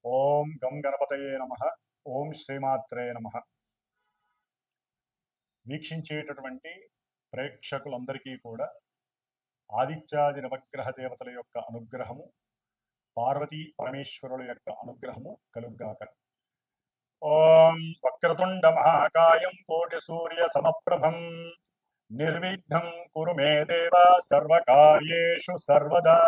ఓం గం గణపతయే నమః. ఓం శ్రీమాత్రే నమః. వీక్షించేటటువంటి ప్రేక్షకులందరికీ కూడా ఆదిత్యాది నవగ్రహ దేవతల యొక్క అనుగ్రహము, పార్వతీ పరమేశ్వరుల యొక్క అనుగ్రహము కలుగ్గాక. ఓం వక్రతుండ మహాకాయం కోటి సూర్య సమప్రభం నిర్విఘ్నం కురు మే దేవ సర్వకార్యేషు సర్వదా.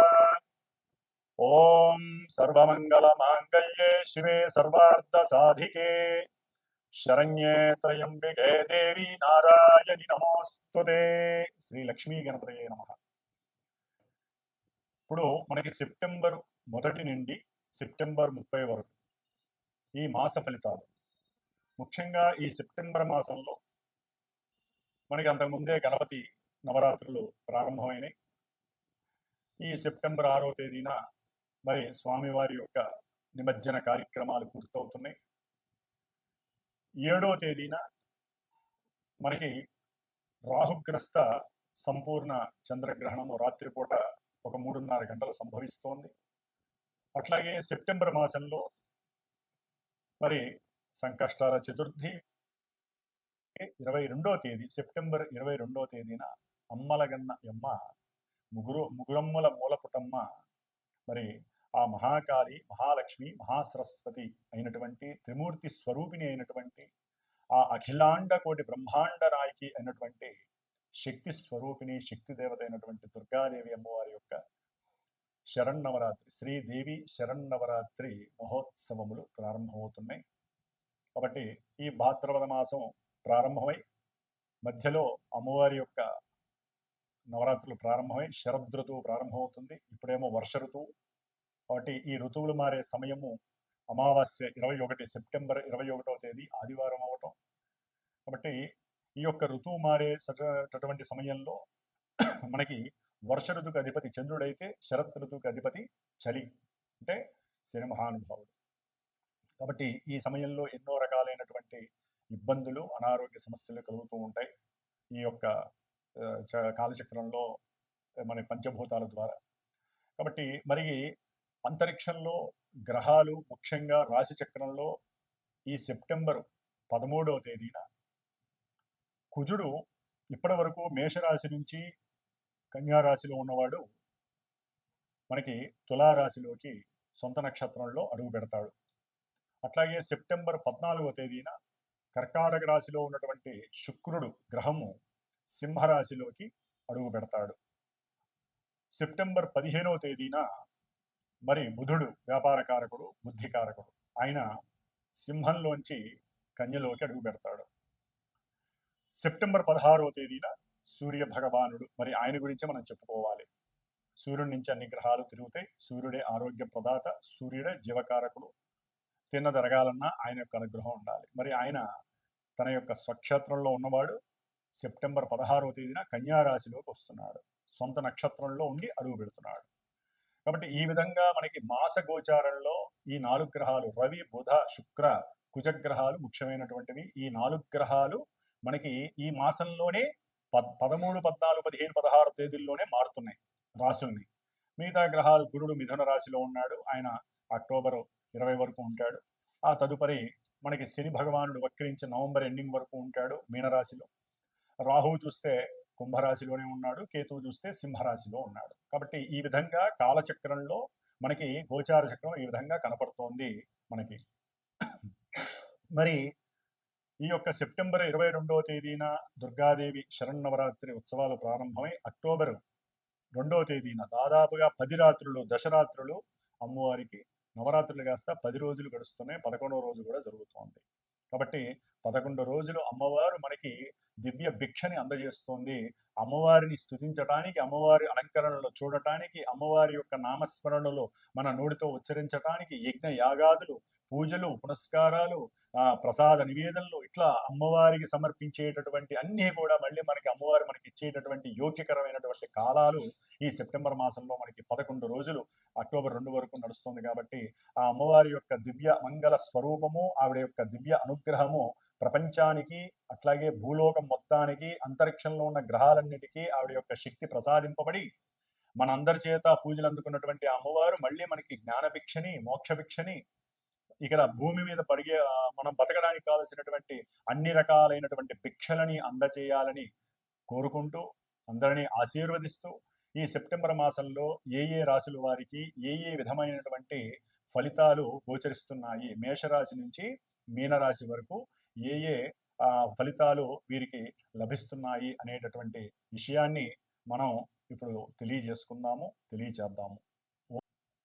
ఓం సర్వమంగళ మాంగళ్యే శివే సర్వార్థ సాధికే శరణ్యే త్రయంబికే దేవి నారాయణి నమోస్తుతే. శ్రీ లక్ష్మీ గణపతయే నమః. ఇప్పుడు మనకి సెప్టెంబర్ 1 నుండి సెప్టెంబర్ 30 వరకు ఈ మాస ఫలితాలు. ముఖ్యంగా ఈ సెప్టెంబర్ మాసంలో మనకి అంతకుముందే గణపతి నవరాత్రులు ప్రారంభమైనాయి. ఈ సెప్టెంబర్ 6వ తేదీన మరి స్వామివారి యొక్క నిమజ్జన కార్యక్రమాలు పూర్తవుతున్నాయి. 7వ తేదీన మనకి రాహుగ్రస్త సంపూర్ణ చంద్రగ్రహణము రాత్రిపూట ఒక 3:30 గంటలు సంభవిస్తోంది. అట్లాగే సెప్టెంబర్ మాసంలో మరి సంకష్టార చతుర్థి 22వ తేదీ సెప్టెంబర్ 22వ తేదీన అమ్మలగన్న యమ్మ ముగురమ్మల మూలపుటమ్మ మరి ఆ మహాకాళి, మహాలక్ష్మి, మహాసరస్వతి అయినటువంటి త్రిమూర్తి స్వరూపిణి అయినటువంటి ఆ అఖిలాండ కోటి బ్రహ్మాండ నాయకి అయినటువంటి శక్తి స్వరూపిణి, శక్తి దేవత అయినటువంటి దుర్గాదేవి అమ్మవారి యొక్క శరన్నవరాత్రి, శ్రీదేవి శరన్నవరాత్రి మహోత్సవములు ప్రారంభమవుతున్నాయి. కాబట్టి ఈ భాద్రపద మాసం ప్రారంభమై మధ్యలో అమ్మవారి యొక్క నవరాత్రులు ప్రారంభమై శరదృతువు ప్రారంభమవుతుంది. ఇప్పుడేమో వర్ష ఋతువు. కాబట్టి ఈ ఋతువులు మారే సమయము అమావాస్య 21 సెప్టెంబర్ 21వ తేదీ ఆదివారం అవటం. కాబట్టి ఈ యొక్క ఋతువు మారేటటువంటి సమయంలో మనకి వర్ష ఋతువుకి అధిపతి చంద్రుడైతే శరత్ ఋతువుకి అధిపతి చలి అంటే శని మహానుభావుడు. కాబట్టి ఈ సమయంలో ఎన్నో రకాలైనటువంటి ఇబ్బందులు, అనారోగ్య సమస్యలు కలుగుతూ ఉంటాయి ఈ యొక్క కాలచక్రంలో మన పంచభూతాల ద్వారా. కాబట్టి మరి అంతరిక్షంలో గ్రహాలు ముఖ్యంగా రాశి చక్రంలో ఈ సెప్టెంబర్ 13వ తేదీన కుజుడు ఇప్పటి వరకు మేషరాశి నుంచి కన్యారాశిలో ఉన్నవాడు మనకి తులారాశిలోకి సొంత నక్షత్రంలో అడుగు పెడతాడు. అట్లాగే సెప్టెంబర్ 14వ తేదీన కర్కాటక రాశిలో ఉన్నటువంటి శుక్రుడు గ్రహము సింహరాశిలోకి అడుగు పెడతాడు. సెప్టెంబర్ 15వ తేదీన మరి బుధుడు వ్యాపారకారకుడు, బుద్ధికారకుడు, ఆయన సింహంలోంచి కన్యలోకి అడుగు పెడతాడు. సెప్టెంబర్ 16వ తేదీన సూర్య భగవానుడు, మరి ఆయన గురించి మనం చెప్పుకోవాలి. సూర్యుడి నుంచి అన్ని గ్రహాలు తిరుగుతాయి. సూర్యుడే ఆరోగ్య ప్రదాత, సూర్యుడే జీవకారకుడు. తిన్నదరగాలన్నా ఆయన యొక్క అనుగ్రహం ఉండాలి. మరి ఆయన తన యొక్క స్వక్షేత్రంలో ఉన్నవాడు సెప్టెంబర్ 16వ తేదీన కన్యారాశిలోకి వస్తున్నాడు. సొంత నక్షత్రంలో ఉండి అడుగు పెడుతున్నాడు. కాబట్టి ఈ విధంగా మనకి మాస గోచారంలో ఈ 4 గ్రహాలు రవి, బుధ, శుక్ర, కుజగ్రహాలు ముఖ్యమైనటువంటివి. ఈ 4 గ్రహాలు మనకి ఈ మాసంలోనే 13, 14, 15, 16 తేదీల్లోనే మారుతున్నాయి రాశుల్ని. మిగతా గ్రహాలు గురుడు మిథున రాశిలో ఉన్నాడు, ఆయన అక్టోబర్ 20 వరకు ఉంటాడు. ఆ తదుపరి మనకి శని భగవానుడు వక్రించి నవంబర్ ఎండింగ్ వరకు ఉంటాడు మీనరాశిలో. రాహువు చూస్తే కుంభరాశిలోనే ఉన్నాడు, కేతువు చూస్తే సింహరాశిలో ఉన్నాడు. కాబట్టి ఈ విధంగా కాలచక్రంలో మనకి గోచార చక్రం ఈ విధంగా కనపడుతోంది మనకి. మరి ఈ యొక్క సెప్టెంబర్ 22వ తేదీన దుర్గాదేవి శరన్నవరాత్రి ఉత్సవాలు ప్రారంభమై అక్టోబర్ 2వ తేదీన దాదాపుగా 10 రాత్రులు, దశరాత్రులు అమ్మవారికి నవరాత్రులు కాస్త 10 రోజులు గడుస్తున్నాయి. 11వ రోజు కూడా జరుగుతోంది. కాబట్టి 11 రోజులు అమ్మవారు మనకి దివ్య భిక్షని అందజేస్తోంది. అమ్మవారిని స్తుతించటానికి, అమ్మవారి అలంకరణలో చూడటానికి, అమ్మవారి యొక్క నామస్మరణలో మన నోటితో ఉచ్చరించటానికి యజ్ఞ యాగాదులు, పూజలు, పునస్కారాలు, ప్రసాద నివేదనలు, ఇట్లా అమ్మవారికి సమర్పించేటటువంటి అన్నీ కూడా మళ్ళీ మనకి అమ్మవారు మనకి ఇచ్చేటటువంటి యోగ్యకరమైనటువంటి కాలాలు ఈ సెప్టెంబర్ మాసంలో మనకి 11 రోజులు అక్టోబర్ 2 వరకు నడుస్తుంది. కాబట్టి ఆ అమ్మవారి యొక్క దివ్య మంగళ స్వరూపము, ఆవిడ యొక్క దివ్య అనుగ్రహము ప్రపంచానికి, అట్లాగే భూలోకం మొత్తానికి, అంతరిక్షంలో ఉన్న గ్రహాలన్నిటికీ ఆవిడ యొక్క శక్తి ప్రసాదింపబడి మనందరి చేత పూజలు అందుకున్నటువంటి అమ్మవారు మళ్ళీ మనకి జ్ఞానభిక్షని, మోక్షభిక్షని, ఇక్కడ భూమి మీద మనం బతకడానికి కావలసినటువంటి అన్ని రకాలైనటువంటి భిక్షలని అందచేయాలని కోరుకుంటూ అందరినీ ఆశీర్వదిస్తూ ఈ సెప్టెంబర్ మాసంలో ఏ ఏ రాశుల వారికి ఏ ఏ విధమైనటువంటి ఫలితాలు గోచరిస్తున్నాయి, మేషరాశి నుంచి మీనరాశి వరకు ఏ ఏ ఫలితాలు వీరికి లభిస్తున్నాయి అనేటటువంటి విషయాన్ని మనం ఇప్పుడు తెలియచేద్దాము.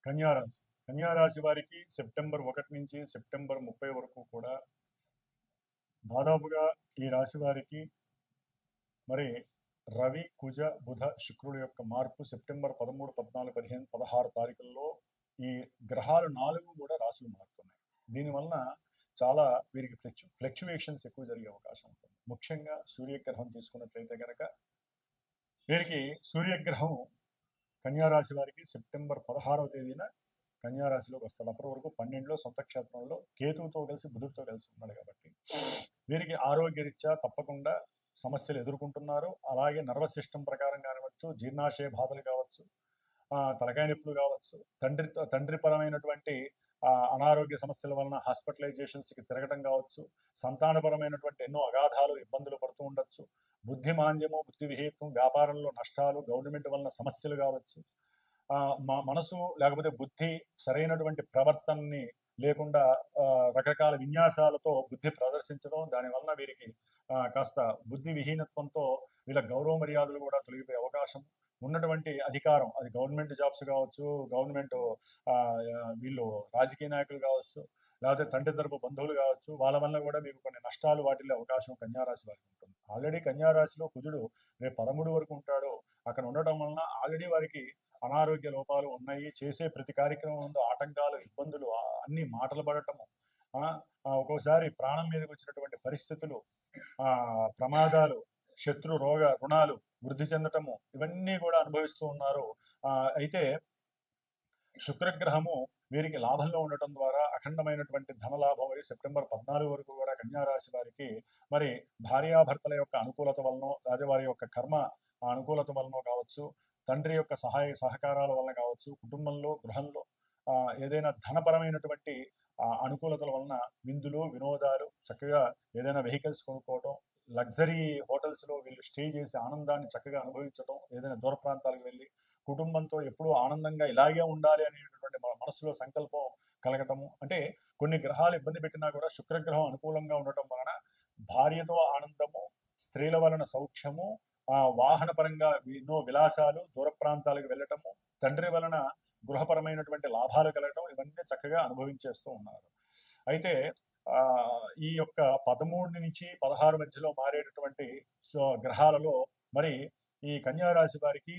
కన్యారాశి. కన్యారాశి వారికి సెప్టెంబర్ 1 నుంచి సెప్టెంబర్ 30 వరకు కూడా దాదాపుగా ఈ రాశి వారికి మరి రవి, కుజ, బుధ, శుక్రుడు యొక్క మార్పు సెప్టెంబర్ 13, 14, 15, 16 తారీఖుల్లో ఈ గ్రహాలు 4 కూడా రాశులు మారుతున్నాయి. దీనివలన చాలా వీరికి ఫ్లక్చువేషన్స్ ఎక్కువ జరిగే అవకాశం ఉంటుంది. ముఖ్యంగా సూర్యగ్రహం తీసుకున్నట్లయితే కనుక వీరికి సూర్యగ్రహం కన్యారాశి వారికి సెప్టెంబర్ 16వ తేదీన కన్యారాశిలోకి వస్తాడు. అప్పటి వరకు 12లో సొంత క్షేత్రంలో కేతువుతో కలిసి బుధుడితో కలిసి ఉన్నాడు కాబట్టి వీరికి ఆరోగ్యరీత్యా తప్పకుండా సమస్యలు ఎదుర్కొంటున్నారు. అలాగే నర్వస్ సిస్టమ్ ప్రకారం కానివచ్చు, జీర్ణాశయ బాధలు కావచ్చు, తలకాయ నొప్పులు కావచ్చు, తండ్రి పరమైనటువంటి అనారోగ్య సమస్యల వలన హాస్పిటలైజేషన్స్కి తిరగడం కావచ్చు, సంతానపరమైనటువంటి ఎన్నో అగాధాలు ఇబ్బందులు పడుతూ ఉండొచ్చు, బుద్ధి మాంద్యము, బుద్ధి విహీతం, వ్యాపారంలో నష్టాలు, గవర్నమెంట్ వలన సమస్యలు కావచ్చు, మనసు లేకపోతే బుద్ధి సరైనటువంటి ప్రవర్తనని లేకుండా రకరకాల విన్యాసాలతో బుద్ధి ప్రదర్శించడం, దానివల్ల వీరికి కాస్త బుద్ధి విహీనత్వంతో వీళ్ళ గౌరవ మర్యాదలు కూడా తొలగిపోయే అవకాశం, ఉన్నటువంటి అధికారం అది గవర్నమెంట్ జాబ్స్ కావచ్చు, గవర్నమెంట్ వీళ్ళు రాజకీయ నాయకులు కావచ్చు, లేకపోతే తండ్రి తరపు బంధువులు కావచ్చు, వాళ్ళ వల్ల కూడా మీకు కొన్ని నష్టాలు వాటిల్లే అవకాశం కన్యారాశి వారికి ఉంటుంది. ఆల్రెడీ కన్యారాశిలో కుజుడు రేపు 13 వరకు ఉంటాడు. అక్కడ ఉండటం వలన ఆల్రెడీ వారికి అనారోగ్య లోపాలు ఉన్నాయి. చేసే ప్రతి కార్యక్రమంలో ఆటంకాలు, ఇబ్బందులు, అన్ని మాటలు పడటము, ఒక్కోసారి ప్రాణం మీదకి వచ్చినటువంటి పరిస్థితులు, ప్రమాదాలు, శత్రు రోగ రుణాలు వృద్ధి చెందటము, ఇవన్నీ కూడా అనుభవిస్తూ ఉన్నారు. అయితే శుక్రగ్రహము వీరికి లాభంలో ఉండటం ద్వారా అఖండమైనటువంటి ధనలాభం సెప్టెంబర్ 14 వరకు కూడా కన్యారాశి వారికి మరి భార్యాభర్తల యొక్క అనుకూలత వలన, రాజవారి యొక్క కర్మ అనుకూలత వలన కావచ్చు, తండ్రి యొక్క సహకారాల వలన కావచ్చు, కుటుంబంలో గృహంలో ఏదైనా ధనపరమైనటువంటి అనుకూలతల వలన విందులు, వినోదాలు, చక్కగా ఏదైనా వెహికల్స్ కొనుక్కోవటం, లగ్జరీ హోటల్స్లో వీళ్ళు స్టే చేసి ఆనందాన్ని చక్కగా అనుభవించడం, ఏదైనా దూర ప్రాంతాలకు వెళ్ళి కుటుంబంతో ఎప్పుడూ ఆనందంగా ఇలాగే ఉండాలి అనేటటువంటి మనసులో సంకల్పం కలగటము. అంటే కొన్ని గ్రహాలు ఇబ్బంది పెట్టినా కూడా శుక్రగ్రహం అనుకూలంగా ఉండటం వలన భార్యతో ఆనందము, స్త్రీల వలన సౌఖ్యము, వాహన పరంగా ఎన్నో విలాసాలు, దూర ప్రాంతాలకు వెళ్ళటము, తండ్రి వలన గృహపరమైనటువంటి లాభాలు కలగటం, ఇవన్నీ చక్కగా అనుభవించేస్తూ ఉన్నారు. అయితే ఈ యొక్క 13 నుంచి 16 మధ్యలో మారేటటువంటి గ్రహాలలో మరి ఈ కన్యారాశి వారికి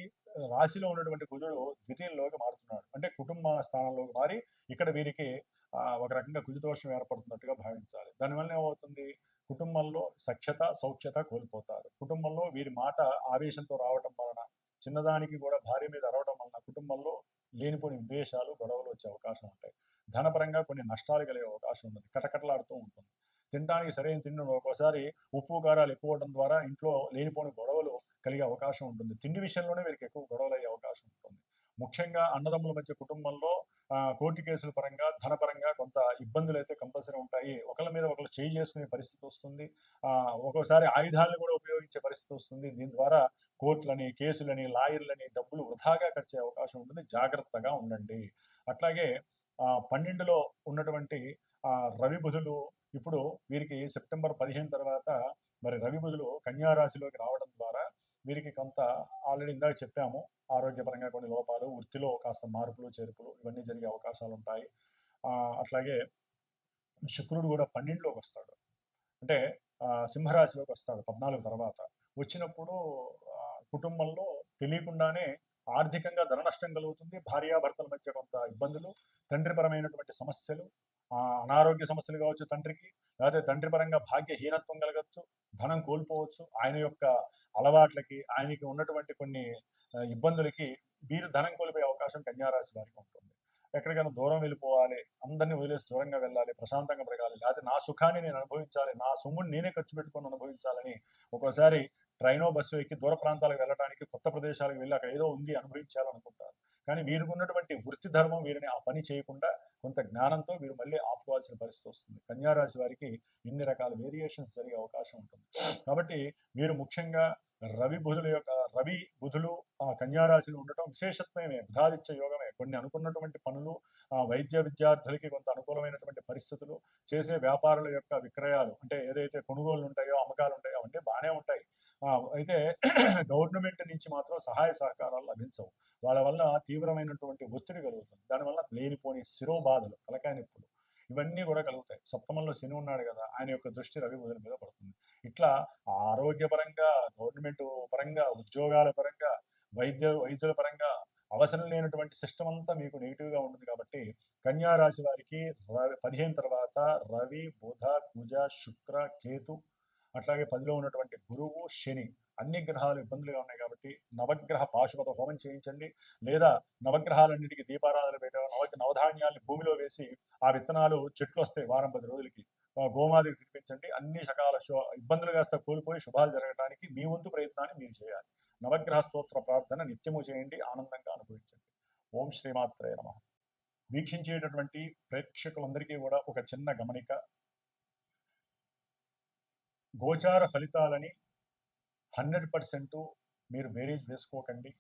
రాశిలో ఉన్నటువంటి కుజుడు ద్వితీయంలోకి మారుతున్నాడు. అంటే కుటుంబ స్థానంలోకి మారి ఇక్కడ వీరికి ఒక రకంగా కుజదోషం ఏర్పడుతున్నట్టుగా భావించాలి. దానివల్ల ఏమవుతుంది, కుటుంబంలో సఖ్యత, సౌఖ్యత కోల్పోతారు. కుటుంబంలో వీరి మాట ఆవేశంతో రావటం వలన, చిన్నదానికి కూడా భార్య మీద అరవడం వలన కుటుంబంలో లేనిపోని ద్వేషాలు, గొడవలు వచ్చే అవకాశం ఉంటాయి. ధనపరంగా కొన్ని నష్టాలు కలిగే అవకాశం ఉంటుంది. కటకటలాడుతూ ఉంటుంది. తినడానికి సరైన తిండి ఒక్కోసారి ఉప్పు కారాలు ఎక్కువ అవడం ద్వారా ఇంట్లో లేనిపోని గొడవలు కలిగే అవకాశం ఉంటుంది. తిండి విషయంలోనే వీరికి ఎక్కువ గొడవలు అయ్యే అవకాశం ఉంటుంది. ముఖ్యంగా అన్నదమ్ముల మధ్య కుటుంబంలో కోర్టు కేసుల పరంగా, ధనపరంగా కొంత ఇబ్బందులు అయితే కంపల్సరీ ఉంటాయి. ఒకళ్ళ మీద ఒకళ్ళు చేయి చేసుకునే పరిస్థితి వస్తుంది. ఒక్కోసారి ఆయుధాలను కూడా ఉపయోగించే పరిస్థితి వస్తుంది. దీని ద్వారా కోర్టులని, కేసులని, లాయర్లని డబ్బులు వృధాగా ఖర్చే అవకాశం ఉంటుంది. జాగ్రత్తగా ఉండండి. అట్లాగే 12లో ఉన్నటువంటి రవి బుధులు ఇప్పుడు వీరికి సెప్టెంబర్ 15 తర్వాత మరి రవి బుధులు కన్యారాశిలోకి రావడం ద్వారా వీరికి కొంత ఆల్రెడీ ఇందాక చెప్పాము, ఆరోగ్యపరంగా కొన్ని లోపాలు, వృత్తిలో కాస్త మార్పులు, చేర్పులు ఇవన్నీ జరిగే అవకాశాలు ఉంటాయి. అట్లాగే శుక్రుడు కూడా 12లోకి వస్తాడు. అంటే సింహరాశిలోకి వస్తాడు 14 తర్వాత. వచ్చినప్పుడు కుటుంబంలో తెలియకుండానే ఆర్థికంగా ధన నష్టం కలుగుతుంది. భార్యాభర్తల మధ్య కొంత ఇబ్బందులు, తండ్రిపరమైనటువంటి సమస్యలు, అనారోగ్య సమస్యలు కావచ్చు తండ్రికి, లేకపోతే తండ్రి పరంగా భాగ్యహీనత్వం కలగచ్చు, ధనం కోల్పోవచ్చు. ఆయన యొక్క అలవాట్లకి, ఆయనకి ఉన్నటువంటి కొన్ని ఇబ్బందులకి వీరు ధనం కోల్పోయే అవకాశం కన్యారాశి వారికి ఉంటుంది. ఎక్కడికైనా దూరం వెళ్ళిపోవాలి, అందరినీ వదిలేసి దూరంగా వెళ్ళాలి, ప్రశాంతంగా బ్రతకాలి, లేకపోతే నా సుఖాన్ని నేను అనుభవించాలి, నా సొమ్ముని నేనే ఖర్చు పెట్టుకొని అనుభవించాలని ఒక్కోసారి ట్రైనో బస్సు ఎక్కి దూర ప్రాంతాలకు వెళ్ళడానికి, కొత్త ప్రదేశాలకు వెళ్ళి అక్కడ ఏదో ఉంది అనుభవించాలనుకుంటారు. కానీ వీరికి ఉన్నటువంటి వృత్తి ధర్మం వీరిని ఆ పని చేయకుండా కొంత జ్ఞానంతో వీరు మళ్ళీ ఆపుకోవాల్సిన పరిస్థితి వస్తుంది. కన్యారాశి వారికి ఇన్ని రకాల వేరియేషన్స్ జరిగే అవకాశం ఉంటుంది. కాబట్టి వీరు ముఖ్యంగా రవి బుధులు ఆ కన్యారాశిలో ఉండటం విశేషత్వమే, బుధాదిత్య యోగమే. కొన్ని అనుకున్నటువంటి పనులు, వైద్య విద్యార్థులకి కొంత అనుకూలమైనటువంటి పరిస్థితులు, చేసే వ్యాపారుల యొక్క విక్రయాలు, అంటే ఏదైతే కొనుగోలు ఉంటాయో అమ్మకాలు ఉంటాయో అవన్నీ బాగానే ఉంటాయి. అయితే గవర్నమెంట్ నుంచి మాత్రం సహాయ సహకారాలు లభించవు. వాళ్ళ వల్ల తీవ్రమైనటువంటి ఒత్తిడి కలుగుతుంది. దానివల్ల లేనిపోని శిరోబాధలు, తలకాయ నొప్పులు ఇవన్నీ కూడా కలుగుతాయి. సప్తమంలో శని ఉన్నాడు కదా, ఆయన యొక్క దృష్టి రవి బుధుల మీద పడుతుంది. ఇట్లా ఆరోగ్యపరంగా, గవర్నమెంట్ పరంగా, ఉద్యోగాల పరంగా, వైద్యుల పరంగా అవసరం లేనటువంటి సిస్టమ్ అంతా మీకు నెగిటివ్గా ఉంటుంది. కాబట్టి కన్యా రాశి వారికి 15 తర్వాత రవి, బుధ, కుజ, శుక్ర, కేతు, అట్లాగే 10లో ఉన్నటువంటి గురువు, శని అన్ని గ్రహాలు ఇబ్బందులుగా ఉన్నాయి. కాబట్టి నవగ్రహ పాశుపత హోమం చేయించండి, లేదా నవగ్రహాలన్నిటికీ దీపారాధన పెట్టడం, నవధాన్యాన్ని భూమిలో వేసి ఆ విత్తనాలు చెట్లు వస్తాయి వారం 10 రోజులకి, గోమాదికి తినిపించండి. అన్ని రకాల ఇబ్బందులు కాస్త కోల్పోయి శుభాలు జరగడానికి మీ వంతు ప్రయత్నాన్ని మీరు చేయాలి. నవగ్రహ స్తోత్ర ప్రార్థన నిత్యము చేయండి, ఆనందంగా అనుభవించండి. ఓం శ్రీమాత్రే నమః. వీక్షించేటటువంటి ప్రేక్షకులందరికీ కూడా ఒక చిన్న గమనిక. గోచార ఫలితాలని 100% మీరు బేరీజ్ వేసుకోకండి.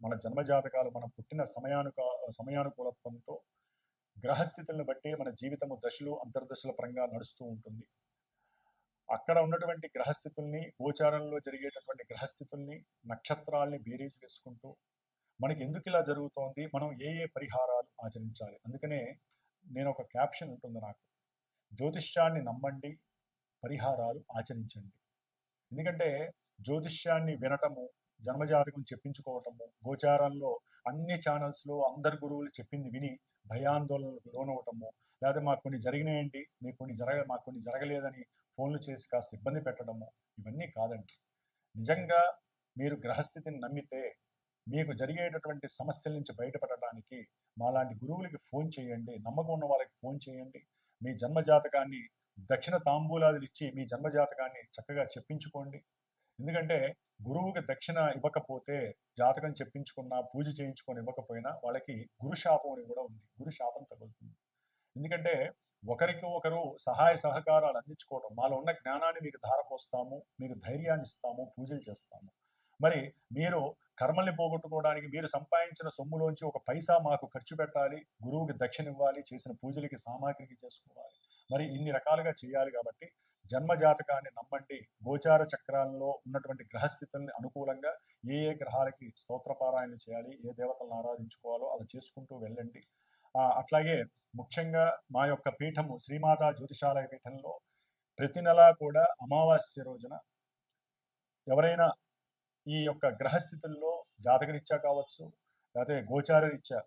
మన జన్మజాతకాలు మనం పుట్టిన సమయానుకూలత్వంతో గ్రహస్థితులను బట్టి మన జీవితము దశలు అంతర్దశల పరంగా నడుస్తూ ఉంటుంది. అక్కడ ఉన్నటువంటి గ్రహస్థితుల్ని, గోచారంలో జరిగేటటువంటి గ్రహస్థితుల్ని, నక్షత్రాల్ని బేరీజ్ వేసుకుంటూ మనకి ఎందుకు ఇలా జరుగుతోంది, మనం ఏ పరిహారాలు ఆచరించాలి. అందుకనే నేను ఒక క్యాప్షన్ ఉంటుంది నాకు, జ్యోతిష్యాన్ని నమ్మండి, పరిహారాలు ఆచరించండి. ఎందుకంటే జ్యోతిష్యాన్ని వినటము, జన్మజాతకం చెప్పించుకోవటము, గోచారంలో అన్ని ఛానల్స్లో అందరు గురువులు చెప్పింది విని భయాందోళనలకు లోనవటము, లేదా మాకు కొన్ని జరిగినాయండి, మాకు కొన్ని జరగలేదని ఫోన్లు చేసి కాస్త ఇబ్బంది పెట్టడము, ఇవన్నీ కాదండి. నిజంగా మీరు గ్రహస్థితిని నమ్మితే మీకు జరిగేటటువంటి సమస్యల నుంచి బయటపడడానికి మాలాంటి గురువులకి ఫోన్ చేయండి, నమ్మకం ఉన్న వాళ్ళకి ఫోన్ చేయండి. మీ జన్మజాతకాన్ని దక్షిణ తాంబూలాదులు ఇచ్చి మీ జన్మజాతకాన్ని చక్కగా చెప్పించుకోండి. ఎందుకంటే గురువుకి దక్షిణ ఇవ్వకపోతే, జాతకం చెప్పించుకున్నా, పూజ చేయించుకొని ఇవ్వకపోయినా వాళ్ళకి గురుశాపం అని కూడా ఉంది, గురుశాపం తగులుతుంది. ఎందుకంటే ఒకరికి ఒకరు సహాయ సహకారాలు అందించుకోవడం, మాలో ఉన్న జ్ఞానాన్ని మీకు ధారపోస్తాము, మీకు ధైర్యాన్ని ఇస్తాము, పూజలు చేస్తాము. మరి మీరు కర్మల్ని పోగొట్టుకోవడానికి మీరు సంపాదించిన సొమ్ములోంచి ఒక పైసా మాకు ఖర్చు పెట్టాలి, గురువుకి దక్షిణ ఇవ్వాలి, చేసిన పూజలకి సామాగ్రికి చేసుకోవాలి, మరి ఇన్ని రకాలుగా చేయాలి. కాబట్టి జన్మజాతకాన్ని నమ్మండి. గోచార చక్రాల్లో ఉన్నటువంటి గ్రహస్థితుల్ని అనుకూలంగా ఏ గ్రహాలకి స్తోత్రపారాయణ చేయాలి, ఏ దేవతలను ఆరాధించుకోవాలో అలా చేసుకుంటూ వెళ్ళండి. అట్లాగే ముఖ్యంగా మా యొక్క పీఠము శ్రీమాతా జ్యోతిషాలయ పీఠంలో ప్రతి నెలా కూడా అమావాస్య రోజున ఎవరైనా ఈ యొక్క గ్రహస్థితుల్లో జాతకరీత్యా కావచ్చు, లేకపోతే గోచారరీత్యా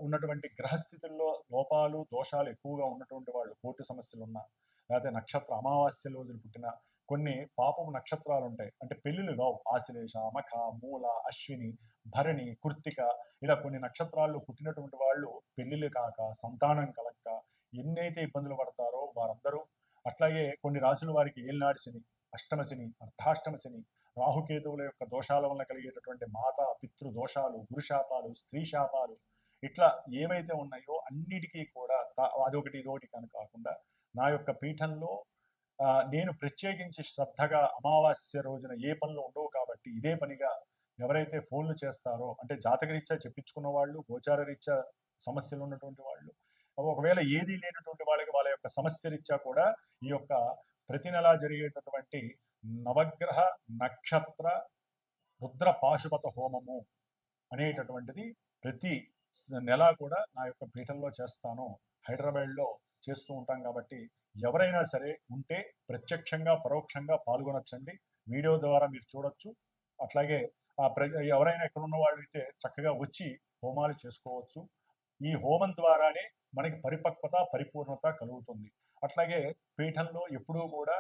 ఉన్నటువంటి గ్రహస్థితుల్లో లోపాలు, దోషాలు ఎక్కువగా ఉన్నటువంటి వాళ్ళు, కోర్టు సమస్యలు ఉన్నా, లేకపోతే నక్షత్ర అమావాస్య రోజులు పుట్టిన కొన్ని పాపము నక్షత్రాలు ఉంటాయి, అంటే పెళ్ళిళ్ళు కావు, ఆశ్లేష, మఖ, మూల, అశ్విని, భరణి, కృత్తిక, ఇలా కొన్ని నక్షత్రాల్లో పుట్టినటువంటి వాళ్ళు పెళ్ళిళ్ళు కాక, సంతానం కలక్క ఎన్నైతే ఇబ్బందులు పడతారో వారందరూ, అట్లాగే కొన్ని రాశుల వారికి ఏలినాటి శని, అష్టమ శని, అర్ధాష్టమ శని, రాహుకేతువుల యొక్క దోషాల వల్ల కలిగేటటువంటి మాతా పితృ దోషాలు, గురుశాపాలు, స్త్రీ శాపాలు, ఇట్లా ఏవైతే ఉన్నాయో అన్నిటికీ కూడా అదొకటి ఇదొకటి కానీ కాకుండా నా యొక్క పీఠంలో నేను ప్రత్యేకించి శ్రద్ధగా అమావాస్య రోజున ఏ పనులు ఉండవు కాబట్టి ఇదే పనిగా ఎవరైతే ఫోన్లు చేస్తారో, అంటే జాతకరీత్యా చెప్పించుకున్న వాళ్ళు, గోచార రీత్యా సమస్యలు ఉన్నటువంటి వాళ్ళు, ఒకవేళ ఏది లేనటువంటి వాళ్ళకి వాళ్ళ యొక్క సమస్య రీత్యా కూడా ఈ యొక్క ప్రతి నెలా జరిగేటటువంటి నవగ్రహ నక్షత్ర రుద్ర పాశుపత హోమము అనేటటువంటిది ప్రతి నెల కూడా నా యొక్క పీఠంలో చేస్తాను. హైదరాబాద్లో చేస్తూ ఉంటాం. కాబట్టి ఎవరైనా సరే ఉంటే ప్రత్యక్షంగా పరోక్షంగా పాల్గొనొచ్చండి. వీడియో ద్వారా మీరు చూడొచ్చు. అట్లాగే ఎవరైనా ఇక్కడ ఉన్న వాళ్ళు అయితే చక్కగా వచ్చి హోమాలు చేసుకోవచ్చు. ఈ హోమం ద్వారానే మనకి పరిపక్వత, పరిపూర్ణత కలుగుతుంది. అట్లాగే పీఠంలో ఎప్పుడూ కూడా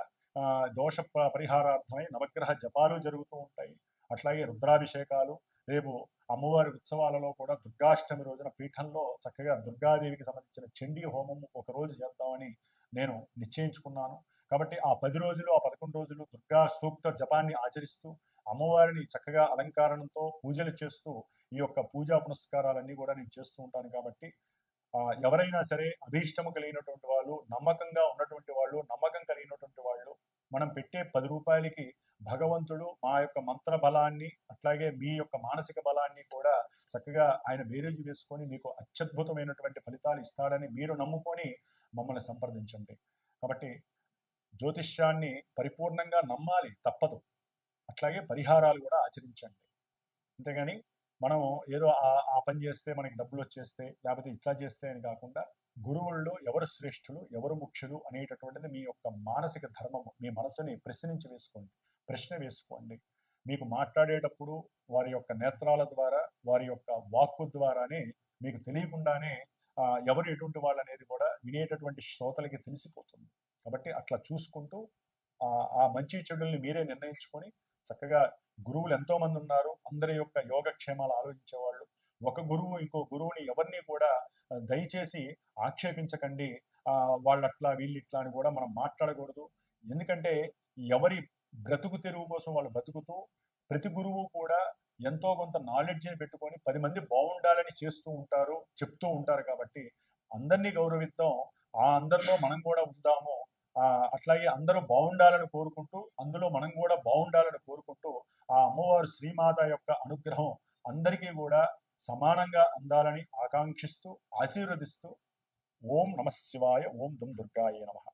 దోష పరిహారార్థమై నవగ్రహ జపాలు జరుగుతూ ఉంటాయి. అట్లాగే రుద్రాభిషేకాలు, రేపు అమ్మవారి ఉత్సవాలలో కూడా దుర్గాష్టమి రోజున పీఠంలో చక్కగా దుర్గాదేవికి సంబంధించిన చండీ హోమము ఒకరోజు చేద్దామని నేను నిశ్చయించుకున్నాను. కాబట్టి ఆ 10 రోజులు, ఆ 11 రోజులు దుర్గా సూక్త జపాన్ని ఆచరిస్తూ, అమ్మవారిని చక్కగా అలంకారణంతో పూజలు చేస్తూ, ఈ యొక్క పూజా పునస్కారాలన్నీ కూడా నేను చేస్తూ ఉంటాను కాబట్టి, ఎవరైనా సరే అభీష్టము కలిగినటువంటి వాళ్ళు, నమ్మకంగా ఉన్నటువంటి వాళ్ళు, నమ్మకం కలిగినటువంటి వాళ్ళు, మనం పెట్టే 10 రూపాయలకి భగవంతుడు మా యొక్క మంత్ర బలాన్ని, అట్లాగే మీ యొక్క మానసిక బలాన్ని కూడా చక్కగా ఆయన బేరీజు వేసుకొని మీకు అత్యద్భుతమైనటువంటి ఫలితాలు ఇస్తాడని మీరు నమ్ముకొని మమ్మల్ని సంప్రదించండి. కాబట్టి జ్యోతిష్యాన్ని పరిపూర్ణంగా నమ్మాలి, తప్పదు. అట్లాగే పరిహారాలు కూడా ఆచరించండి. అంతేగాని మనం ఏదో ఆ పని చేస్తే మనకి డబ్బులు వచ్చేస్తే, లేకపోతే ఇట్లా చేస్తే అని కాకుండా, గురువుల్లో ఎవరు శ్రేష్ఠులు, ఎవరు ముఖ్యులు అనేటటువంటిది మీ యొక్క మానసిక ధర్మము. మీ మనసుని ప్రశ్న వేసుకోండి. మీకు మాట్లాడేటప్పుడు వారి యొక్క నేత్రాల ద్వారా, వారి యొక్క వాక్కు ద్వారానే మీకు తెలియకుండానే ఎవరు ఎటువంటి వాళ్ళు అనేది కూడా వినేటటువంటి శ్రోతలకి తెలిసిపోతుంది. కాబట్టి అట్లా చూసుకుంటూ ఆ మంచి చెడుల్ని మీరే నిర్ణయించుకొని చక్కగా గురువులు ఎంతో మంది ఉన్నారు. అందరి యొక్క యోగక్షేమాలు ఆలోచించేవాళ్ళు. ఒక గురువు ఇంకో గురువుని ఎవరిని కూడా దయచేసి ఆక్షేపించకండి. వాళ్ళట్లా వీళ్ళిట్లా అని కూడా మనం మాట్లాడకూడదు. ఎందుకంటే ఎవరి బ్రతుకు తెరువు కోసం వాళ్ళు బతుకుతూ, ప్రతి గురువు కూడా ఎంతో కొంత నాలెడ్జ్ని పెట్టుకొని 10 మంది బాగుండాలని చేస్తూ ఉంటారు, చెప్తూ ఉంటారు. కాబట్టి అందరినీ గౌరవిద్దాం. అందరిలో మనం కూడా ఉందాము. అట్లాగే అందరూ బాగుండాలని కోరుకుంటూ, అందులో మనం కూడా బాగుండాలని కోరుకుంటూ, ఆ అమ్మవారు శ్రీమాత యొక్క అనుగ్రహం అందరికీ కూడా సమానంగా అందాలని ఆకాంక్షిస్తూ, ఆశీర్వదిస్తూ, ఓం నమః శివాయ, ఓం దుమ్ దుర్గాయ నమః.